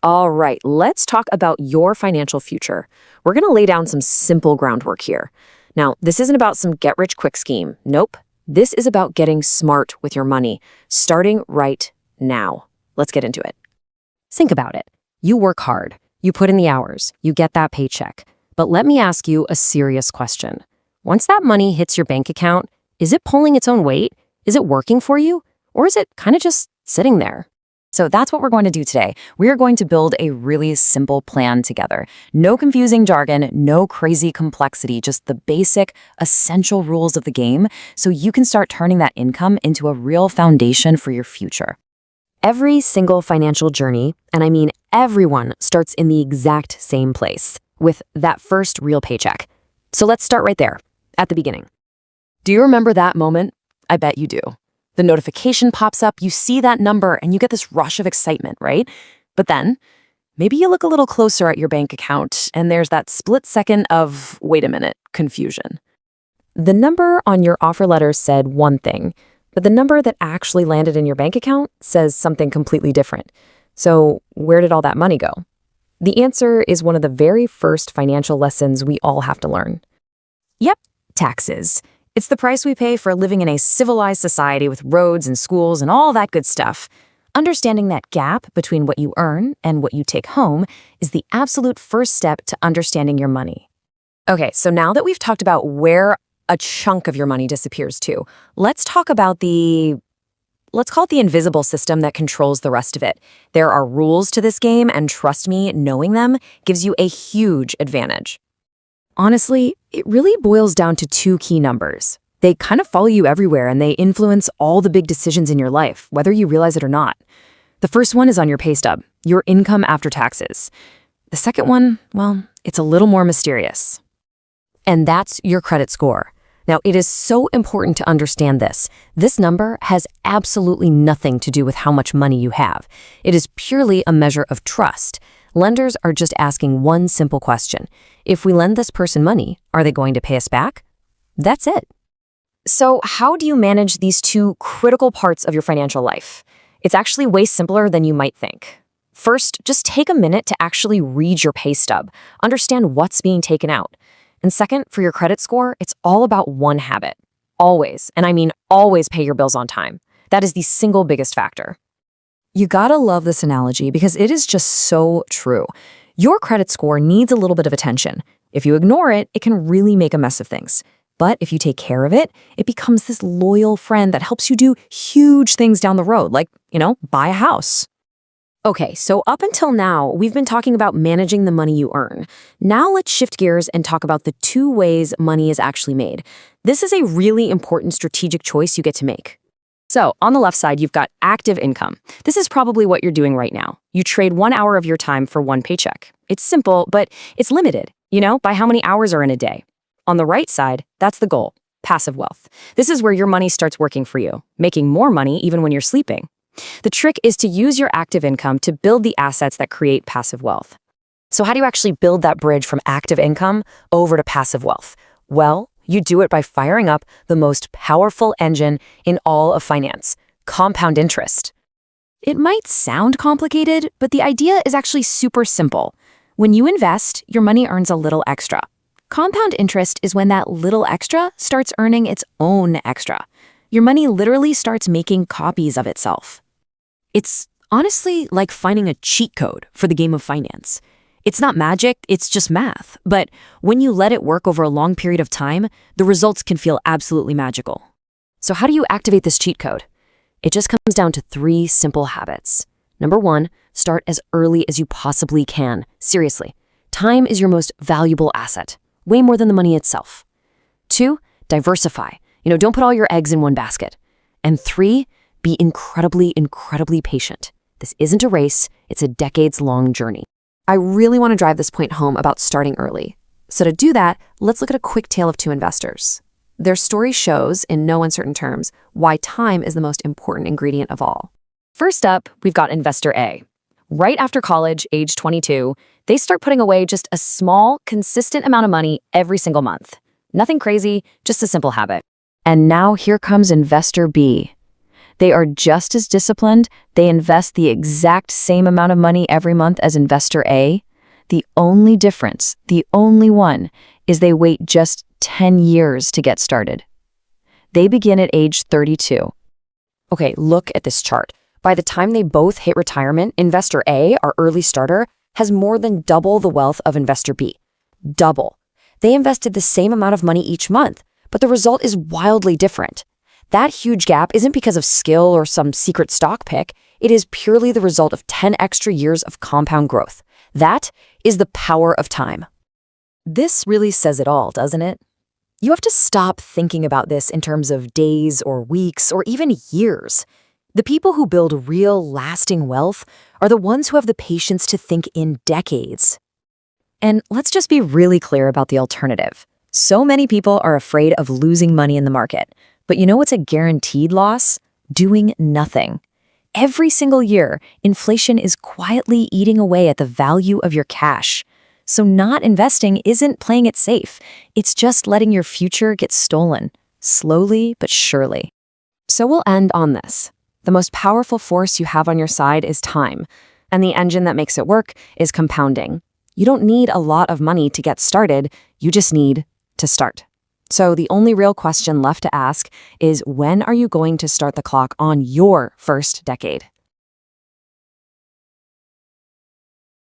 All right, let's talk about your financial future. We're going to lay down some simple groundwork here. Now, this isn't about some get-rich-quick scheme. Nope. This is about getting smart with your money, starting right now. Let's get into it. Think about it. You work hard. You put in the hours. You get that paycheck. But let me ask you a serious question. Once that money hits your bank account, is it pulling its own weight? Is it working for you? Or is it kind of just sitting there? So that's what we're going to do today. We are going to build a really simple plan together. No confusing jargon, no crazy complexity, just the basic, essential rules of the game so you can start turning that income into a real foundation for your future. Every single financial journey, and I mean everyone, starts in the exact same place, with that first real paycheck. So let's start right there, at the beginning. Do you remember that moment? I bet you do. The notification pops up, you see that number, and you get this rush of excitement, right? But then, maybe you look a little closer at your bank account, and there's that split second of, wait a minute, confusion. The number on your offer letter said one thing, but the number that actually landed in your bank account says something completely different. So where did all that money go? The answer is one of the very first financial lessons we all have to learn. Yep, taxes. It's the price we pay for living in a civilized society with roads and schools and all that good stuff. Understanding that gap between what you earn and what you take home is the absolute first step to understanding your money. Okay, so now that we've talked about where a chunk of your money disappears to, let's talk about let's call it the invisible system that controls the rest of it. There are rules to this game, and trust me, knowing them gives you a huge advantage. Honestly, it really boils down to two key numbers. They kind of follow you everywhere, and they influence all the big decisions in your life, whether you realize it or not. The first one is on your pay stub, your income after taxes. The second one, well, it's a little more mysterious. And that's your credit score. Now, it is so important to understand this. This number has absolutely nothing to do with how much money you have. It is purely a measure of trust. Lenders are just asking one simple question. If we lend this person money, are they going to pay us back? That's it. So how do you manage these two critical parts of your financial life? It's actually way simpler than you might think. First, just take a minute to actually read your pay stub, understand what's being taken out. And second, for your credit score, it's all about one habit. Always, and I mean always, pay your bills on time. That is the single biggest factor. You gotta love this analogy because it is just so true. Your credit score needs a little bit of attention. If you ignore it, it can really make a mess of things. But if you take care of it, it becomes this loyal friend that helps you do huge things down the road, like, buy a house. Okay, so up until now, we've been talking about managing the money you earn. Now let's shift gears and talk about the two ways money is actually made. This is a really important strategic choice you get to make. So on the left side, you've got active income. This is probably what you're doing right now. You trade 1 hour of your time for one paycheck. It's simple, but it's limited, by how many hours are in a day. On the right side, that's the goal, passive wealth. This is where your money starts working for you, making more money even when you're sleeping. The trick is to use your active income to build the assets that create passive wealth. So how do you actually build that bridge from active income over to passive wealth? Well, you do it by firing up the most powerful engine in all of finance, compound interest. It might sound complicated, but the idea is actually super simple. When you invest, your money earns a little extra. Compound interest is when that little extra starts earning its own extra. Your money literally starts making copies of itself. It's honestly like finding a cheat code for the game of finance. It's not magic, it's just math. But when you let it work over a long period of time, the results can feel absolutely magical. So how do you activate this cheat code? It just comes down to 3 simple habits. Number 1, start as early as you possibly can. Seriously, time is your most valuable asset, way more than the money itself. 2, diversify. Don't put all your eggs in one basket. And 3, be incredibly, incredibly patient. This isn't a race, it's a decades-long journey. I really want to drive this point home about starting early. So to do that, let's look at a quick tale of 2 investors. Their story shows, in no uncertain terms, why time is the most important ingredient of all. First up, we've got investor A. Right after college, age 22, they start putting away just a small, consistent amount of money every single month. Nothing crazy, just a simple habit. And now here comes investor B. They are just as disciplined. They invest the exact same amount of money every month as investor A. The only difference, the only one, is they wait just 10 years to get started. They begin at age 32. Okay, look at this chart. By the time they both hit retirement, investor A, our early starter, has more than double the wealth of investor B. Double. They invested the same amount of money each month, but the result is wildly different. That huge gap isn't because of skill or some secret stock pick. It is purely the result of 10 extra years of compound growth. That is the power of time. This really says it all, doesn't it? You have to stop thinking about this in terms of days or weeks or even years. The people who build real, lasting wealth are the ones who have the patience to think in decades. And let's just be really clear about the alternative. So many people are afraid of losing money in the market. But you know what's a guaranteed loss? Doing nothing. Every single year, inflation is quietly eating away at the value of your cash. So not investing isn't playing it safe. It's just letting your future get stolen, slowly but surely. So we'll end on this. The most powerful force you have on your side is time, and the engine that makes it work is compounding. You don't need a lot of money to get started, you just need to start. So the only real question left to ask is, when are you going to start the clock on your first decade?